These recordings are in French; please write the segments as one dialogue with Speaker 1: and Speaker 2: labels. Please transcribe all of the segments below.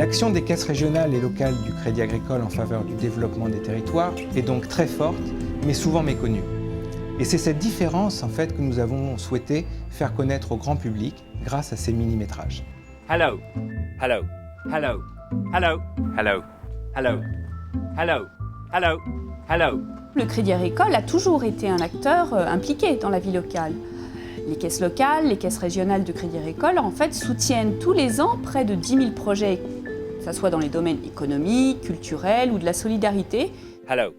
Speaker 1: L'action des caisses régionales et locales du Crédit Agricole en faveur du développement des territoires est donc très forte, mais souvent méconnue. Et c'est cette différence en fait que nous avons souhaité faire connaître au grand public grâce à ces mini-métrages.
Speaker 2: Hello, hello, hello, hello, hello, hello, hello, hello, hello.
Speaker 3: Le Crédit Agricole a toujours été un acteur impliqué dans la vie locale. Les caisses locales, les caisses régionales de Crédit Agricole, en fait, soutiennent tous les ans près de 10 000 projets, que ce soit dans les domaines économiques, culturels ou de la solidarité.
Speaker 2: Hello.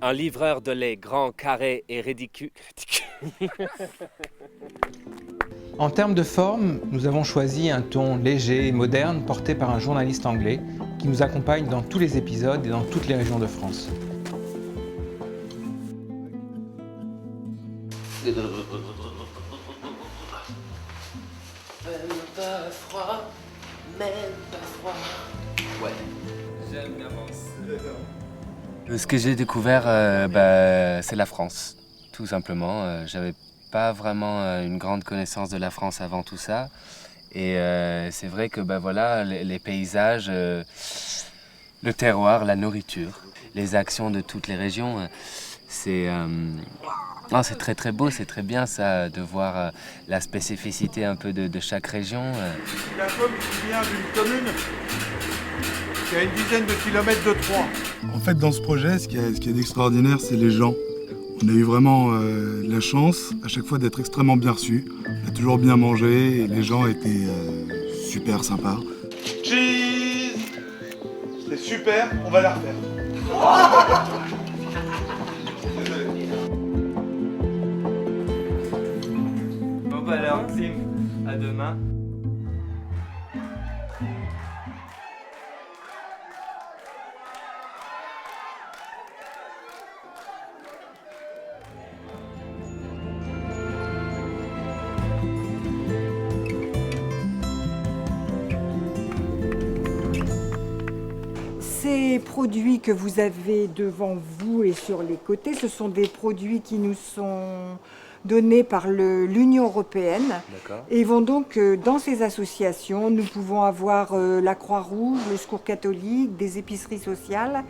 Speaker 2: Un livreur de lait grand, carré et ridicule.
Speaker 1: En termes de forme, nous avons choisi un ton léger et moderne porté par un journaliste anglais qui nous accompagne dans tous les épisodes et dans toutes les régions de France.
Speaker 4: Même pas froid, même pas froid. Ouais. J'aime bien penser.
Speaker 5: Ce que j'ai découvert, c'est la France, tout simplement. J'avais pas vraiment une grande connaissance de la France avant tout ça. Et c'est vrai que les paysages, le terroir, la nourriture, les actions de toutes les régions, c'est très très beau, c'est très bien ça, de voir la spécificité un peu de chaque région.
Speaker 6: La commune qui vient d'une commune qui a une dizaine de kilomètres de Troyes.
Speaker 7: En fait, dans ce projet, ce qui est d'extraordinaire, c'est les gens. On a eu vraiment la chance à chaque fois d'être extrêmement bien reçus. On a toujours bien mangé et les gens étaient super sympas.
Speaker 6: Cheese! C'était super, on va la refaire.
Speaker 4: Bon bah alors, Tim, à demain.
Speaker 8: Ces produits que vous avez devant vous et sur les côtés, ce sont des produits qui nous sont donnés par l'Union européenne.
Speaker 5: D'accord.
Speaker 8: Et vont donc dans ces associations, nous pouvons avoir la Croix-Rouge, le Secours catholique, des épiceries sociales.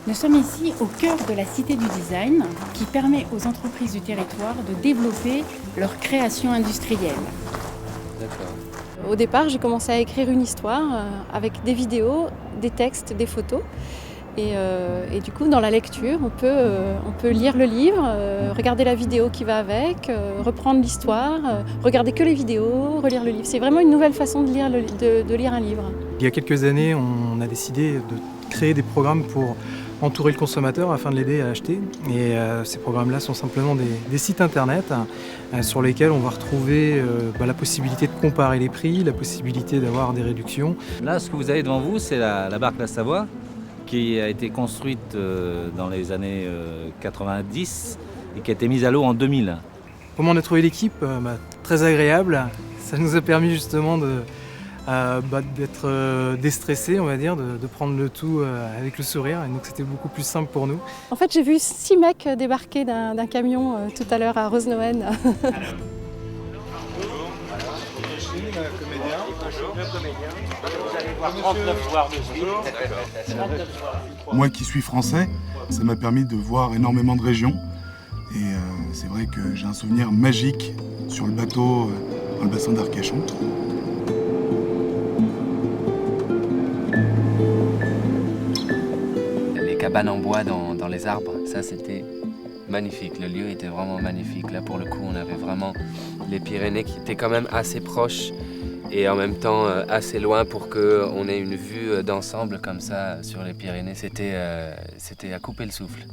Speaker 9: Nous sommes ici au cœur de la Cité du Design qui permet aux entreprises du territoire de développer leur création industrielle.
Speaker 5: D'accord.
Speaker 10: Au départ, j'ai commencé à écrire une histoire avec des vidéos, des textes, des photos. Et du coup, dans la lecture, on peut lire le livre, regarder la vidéo qui va avec, reprendre l'histoire, regarder que les vidéos, relire le livre. C'est vraiment une nouvelle façon de lire un livre.
Speaker 11: Il y a quelques années, on a décidé de créer des programmes pour entourer le consommateur afin de l'aider à acheter. Et ces programmes-là sont simplement des sites internet sur lesquels on va retrouver la possibilité de comparer les prix, la possibilité d'avoir des réductions.
Speaker 12: Là, ce que vous avez devant vous, c'est la barque La Savoie qui a été construite dans les années 90 et qui a été mise à l'eau en 2000.
Speaker 11: Comment on a trouvé l'équipe? Très agréable. Ça nous a permis justement d'être déstressés, on va dire, de prendre le tout avec le sourire. Et donc c'était beaucoup plus simple pour nous.
Speaker 10: En fait, j'ai vu 6 mecs débarquer d'un camion tout à l'heure à Rosnoën.
Speaker 7: Moi qui suis français, ça m'a permis de voir énormément de régions. Et c'est vrai que j'ai un souvenir magique sur le bateau dans le bassin d'Arcachon.
Speaker 5: Les cabanes en bois dans les arbres, ça c'était magnifique. Le lieu était vraiment magnifique. Là pour le coup, on avait vraiment les Pyrénées qui étaient quand même assez proches et en même temps assez loin pour qu'on ait une vue d'ensemble comme ça sur les Pyrénées. C'était à couper le souffle.